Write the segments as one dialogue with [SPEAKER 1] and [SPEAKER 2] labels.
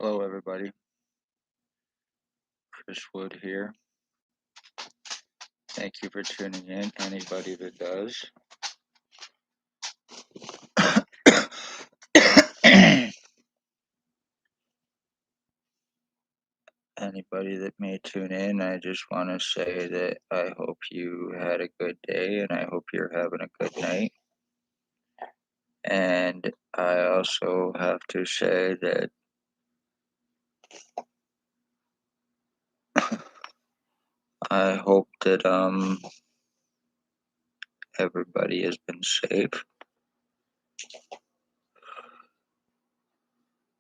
[SPEAKER 1] Hello, everybody. Chris Wood here. Thank you for tuning in, anybody that does. Anybody that may tune in, I just want to say that I hope you had a good day and I hope you're having a good night. And I also have to say that I hope that everybody has been safe.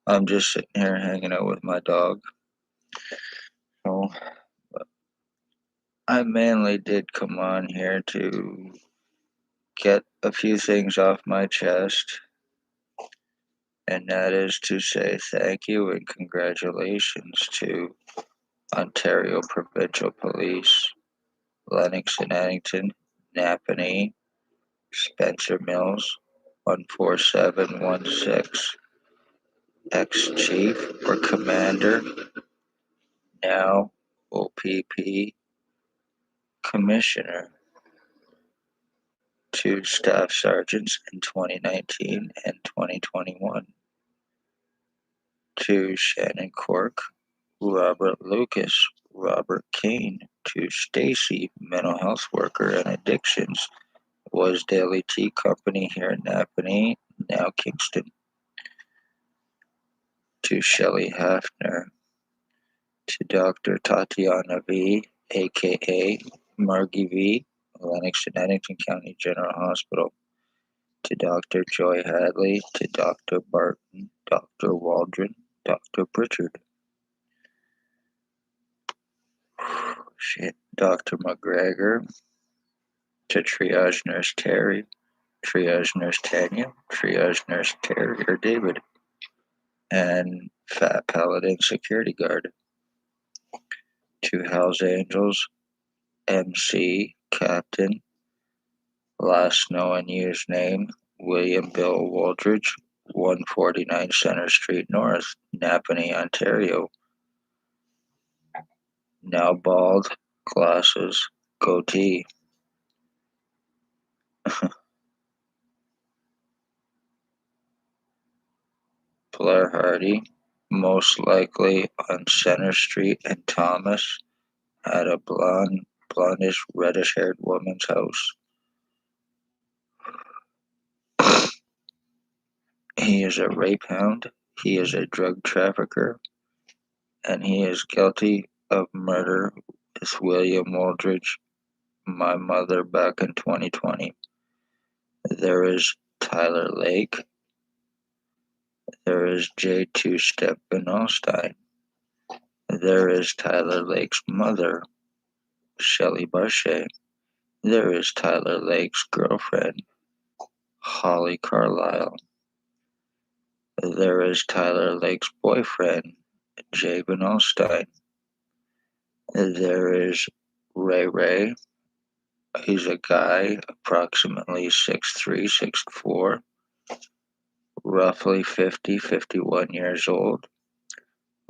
[SPEAKER 1] I'm just sitting here hanging out with my dog. So I mainly did come on here to get a few things off my chest, and that is to say thank you and congratulations to Ontario Provincial Police, Lennox and Addington, Napanee, Spencer Mills, 14716, ex-chief or commander, now O.p.p, commissioner, to staff sergeants in 2019 and 2021, to Shannon Cork, Robert Lucas, Robert Kane, to Stacy, mental health worker and addictions, was Daily Tea Company here in Napanee, now Kingston, to Shelley Hafner, to Dr. Tatiana V, a.k.a. Margie V, Lennox and Addington County General Hospital, to Dr. Joy Hadley, to Dr. Barton, Dr. Waldron, Dr. Pritchard, Dr. McGregor, to Triage Nurse Terry, Triage Nurse Tanya, Triage Nurse Terry or David, and Fat Paladin Security Guard, to Hells Angels, MC, Captain, last known used name, William Bill Wooldridge, 149 Center Street North, Napanee, Ontario. Now bald, glasses, goatee. Blair Hardy, most likely on Center Street and Thomas, at a blondish, reddish-haired woman's house. He is a rape hound, he is a drug trafficker, and he is guilty of murder with William Wooldridge, my mother, back in 2020. There is Tyler Lake. There is J. Two-Step Vanalstine. There is Tyler Lake's mother, Shelley Barchet. There is Tyler Lake's girlfriend, Holly Carlisle. There is Tyler Lake's boyfriend, Jay Vanalstine. There is Ray. He's a guy approximately 6'3", 6'4", roughly 50, 51 years old.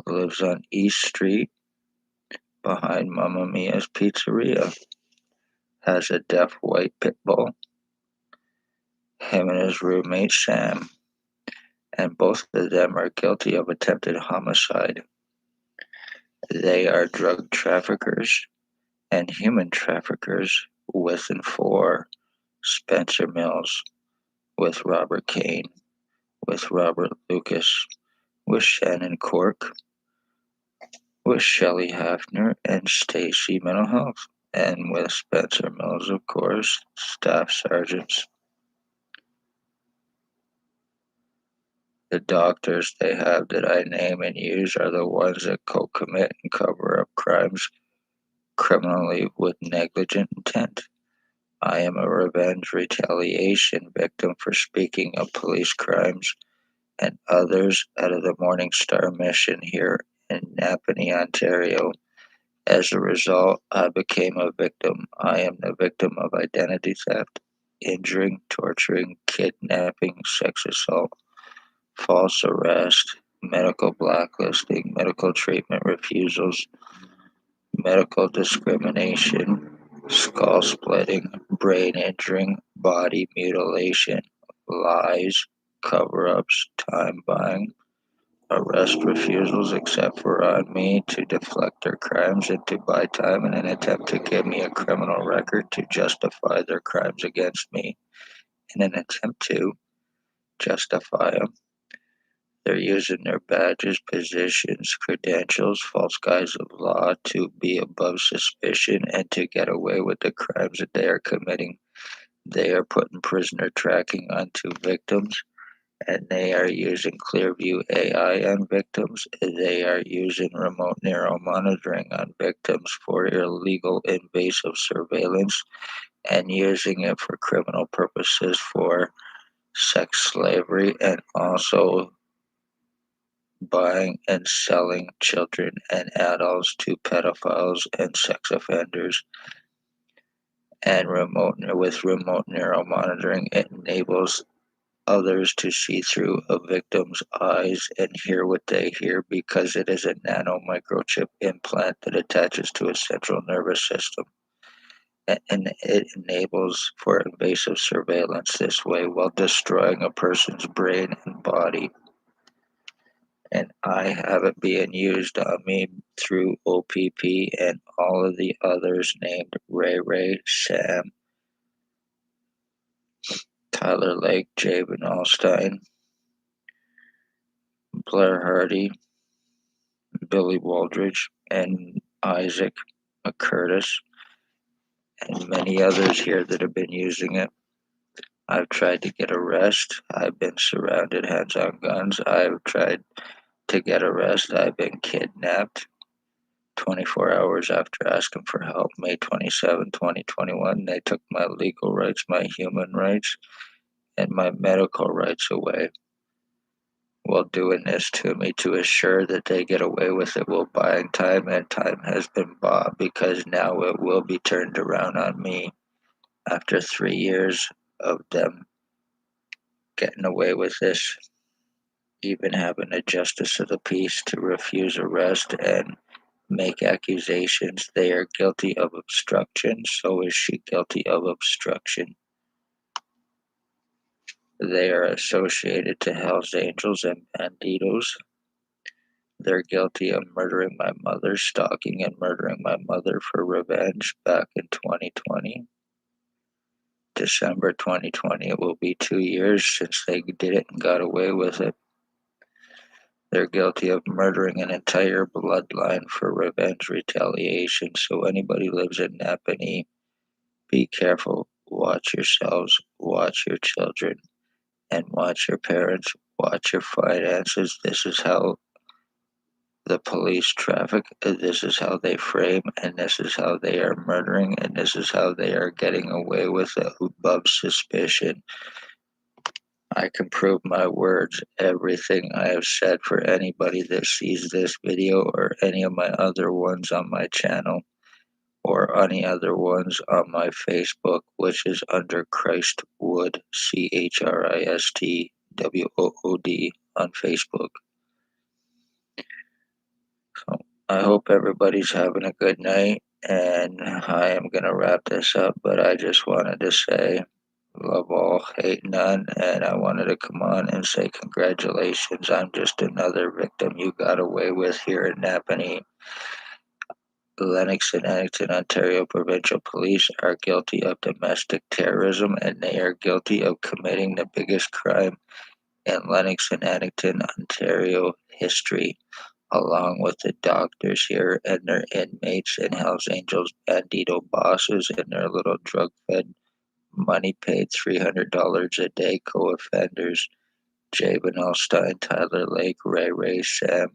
[SPEAKER 1] Lives on East Street behind Mamma Mia's Pizzeria. Has a deaf white pitbull. Him and his roommate Sam. And both of them are guilty of attempted homicide. They are drug traffickers and human traffickers with and for Spencer Mills, with Robert Kane, with Robert Lucas, with Shannon Cork, with Shelley Hafner and Stacy Mental Health, and with Spencer Mills, of course, staff sergeants. The doctors they have that I name and use are the ones that co-commit and cover up crimes criminally with negligent intent. I am a revenge retaliation victim for speaking of police crimes and others out of the Morning Star mission here in Napanee, Ontario. As a result, I became a victim. I am the victim of identity theft, injuring, torturing, kidnapping, sex assault, false arrest, medical blacklisting, medical treatment refusals, medical discrimination, skull splitting, brain injuring, body mutilation, lies, cover-ups, time buying, arrest refusals except for on me to deflect their crimes and to buy time in an attempt to give me a criminal record to justify their crimes against me in an attempt to justify them. They're using their badges, positions, credentials, false guise of law to be above suspicion and to get away with the crimes that they are committing. They are putting prisoner tracking onto victims, and they are using Clearview AI on victims. They are using remote neural monitoring on victims for illegal invasive surveillance and using it for criminal purposes for sex slavery and also buying and selling children and adults to pedophiles and sex offenders. And with remote neural monitoring, it enables others to see through a victim's eyes and hear what they hear because it is a nano microchip implant that attaches to a central nervous system. And it enables for invasive surveillance this way while destroying a person's brain and body. And I have it being used on me through O.p.p and all of the others named Ray, Sam, Tyler Lake, Jay Vanalstine, Blair Hardy, Billy Wooldridge, and Isaac McCurtis, and many others here that have been using it. I've tried to get arrest. I've been surrounded, hands on guns. I've tried to get arrest. I've been kidnapped 24 hours after asking for help. May 27, 2021, they took my legal rights, my human rights, and my medical rights away while doing this to me to assure that they get away with it while buying time, and time has been bought because now it will be turned around on me after 3 years of them getting away with this, even having a justice of the peace to refuse arrest and make accusations. They are guilty of obstruction, so is she guilty of obstruction. They are associated to Hells Angels and Bandidos. They're guilty of murdering my mother, stalking and murdering my mother for revenge back in 2020. December 2020, it will be 2 years since they did it and got away with it. They're guilty of murdering an entire bloodline for revenge retaliation. So anybody lives in Napanee, be careful, watch yourselves, watch your children, and watch your parents, watch your finances. This is how the police traffic, this is how they frame, and this is how they are murdering, and this is how they are getting away with it above suspicion. I can prove my words, everything I have said for anybody that sees this video or any of my other ones on my channel or any other ones on my Facebook, which is under Christ Wood, ChristWood on Facebook. So I hope everybody's having a good night, and I am going to wrap this up, but I just wanted to say love all, hate none, and I wanted to come on and say congratulations. I'm just another victim you got away with here in Napanee. Lennox and Addington, Ontario Provincial Police are guilty of domestic terrorism, and they are guilty of committing the biggest crime in Lennox and Addington, Ontario history, along with the doctors here and their inmates and Hells Angels Bandido bosses and their little drug-fed, money-paid $300 a day co-offenders, Jay Vanalstine, Tyler Lake, Ray, Sam,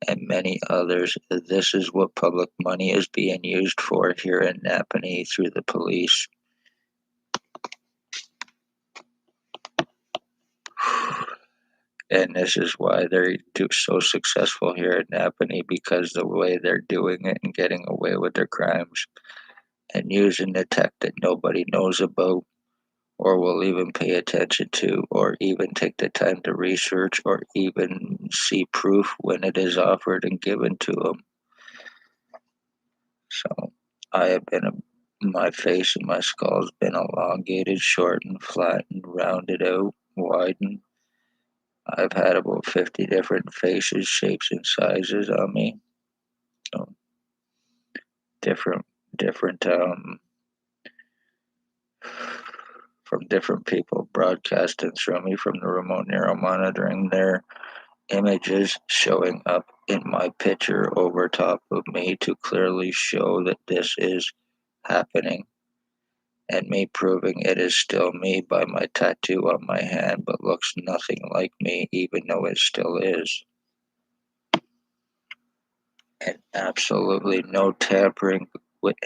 [SPEAKER 1] and many others. This is what public money is being used for here in Napanee through the police. And this is why they're so successful here in Napanee, because the way they're doing it and getting away with their crimes and using the tech that nobody knows about or will even pay attention to or even take the time to research or even and see proof when it is offered and given to him. So I have been my face and my skull has been elongated, shortened, flattened, rounded out, widened. I've had about 50 different faces, shapes, and sizes on me. So different, different, from different people broadcasting through me from the remote neural monitoring their images showing up in my picture over top of me to clearly show that this is happening, and me proving it is still me by my tattoo on my hand but looks nothing like me even though it still is. And absolutely no tampering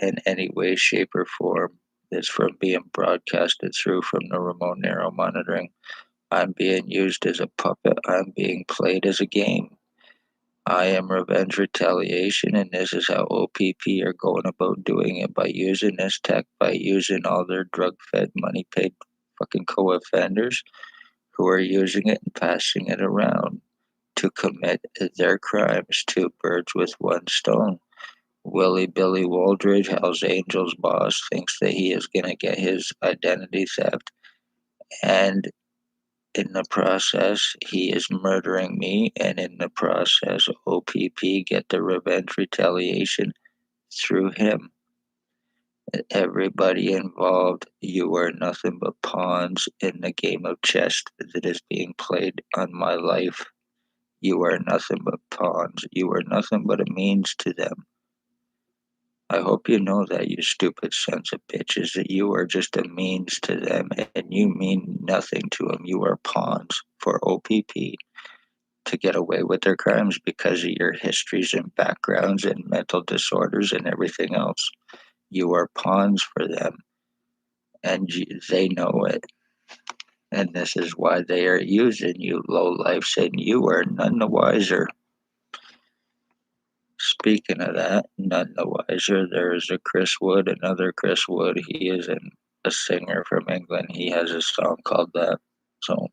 [SPEAKER 1] in any way, shape, or form is from being broadcasted through from the remote neural monitoring. I'm being used as a puppet. I'm being played as a game. I am revenge retaliation, and this is how O.p.p are going about doing it, by using this tech, by using all their drug-fed, money-paid fucking co-offenders who are using it and passing it around to commit their crimes. Two birds with one stone. Billy Wooldridge, Hell's Angels boss, thinks that he is going to get his identity theft, and in the process, he is murdering me, and in the process, O.p.p get the revenge retaliation through him. Everybody involved, you are nothing but pawns in the game of chess that is being played on my life. You are nothing but pawns. You are nothing but a means to them. I hope you know that, you stupid sons of bitches, that you are just a means to them and you mean nothing to them. You are pawns for O.p.p to get away with their crimes because of your histories and backgrounds and mental disorders and everything else. You are pawns for them, and they know it. And this is why they are using you, low lifes, and you are none the wiser. Speaking of that, none the wiser, there is a Chris Wood, another Chris Wood. He is a singer from England. He has a song called that. So,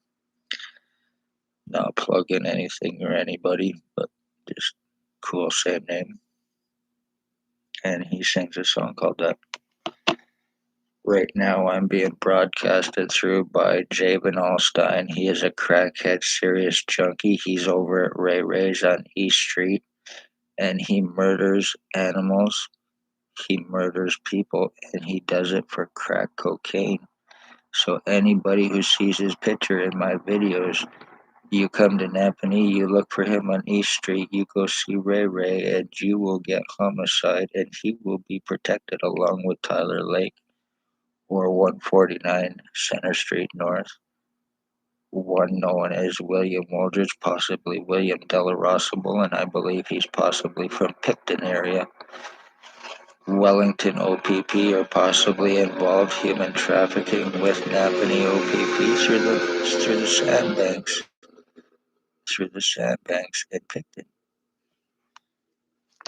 [SPEAKER 1] not plugging anything or anybody, but just cool, same name. And he sings a song called that. Right now, I'm being broadcasted through by Jay Vanalstine. He is a crackhead, serious junkie. He's over at Ray Ray's on East Street, and he murders animals. He murders people, and he does it for crack cocaine. So anybody who sees his picture in my videos, you come to Napanee, you look for him on East Street, you go see Ray Ray, and you will get Homicide, and he will be protected along with Tyler Lake, or 149 Center Street North. One known as William Wooldridge, possibly William Delarosable, and I believe he's possibly from Picton area. Wellington O.p.p are possibly involved human trafficking with Napanee O.p.p through the sandbanks in Picton.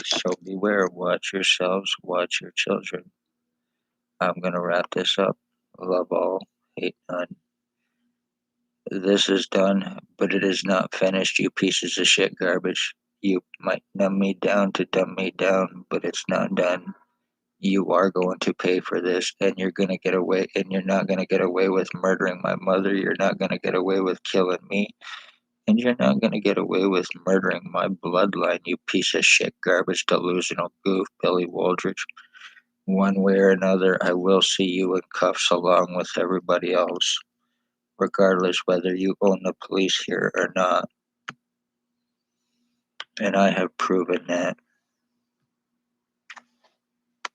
[SPEAKER 1] So beware, watch yourselves, watch your children. I'm gonna wrap this up. Love all, hate none. This is done, but it is not finished, you pieces of shit garbage. You might numb me down to dumb me down, but it's not done. You are going to pay for this, and you're going to get away, and you're not going to get away with murdering my mother. You're not going to get away with killing me, and you're not going to get away with murdering my bloodline, you piece of shit garbage, delusional goof, Billy Wooldridge. One way or another, I will see you in cuffs along with everybody else, regardless whether you own the police here or not. And I have proven that.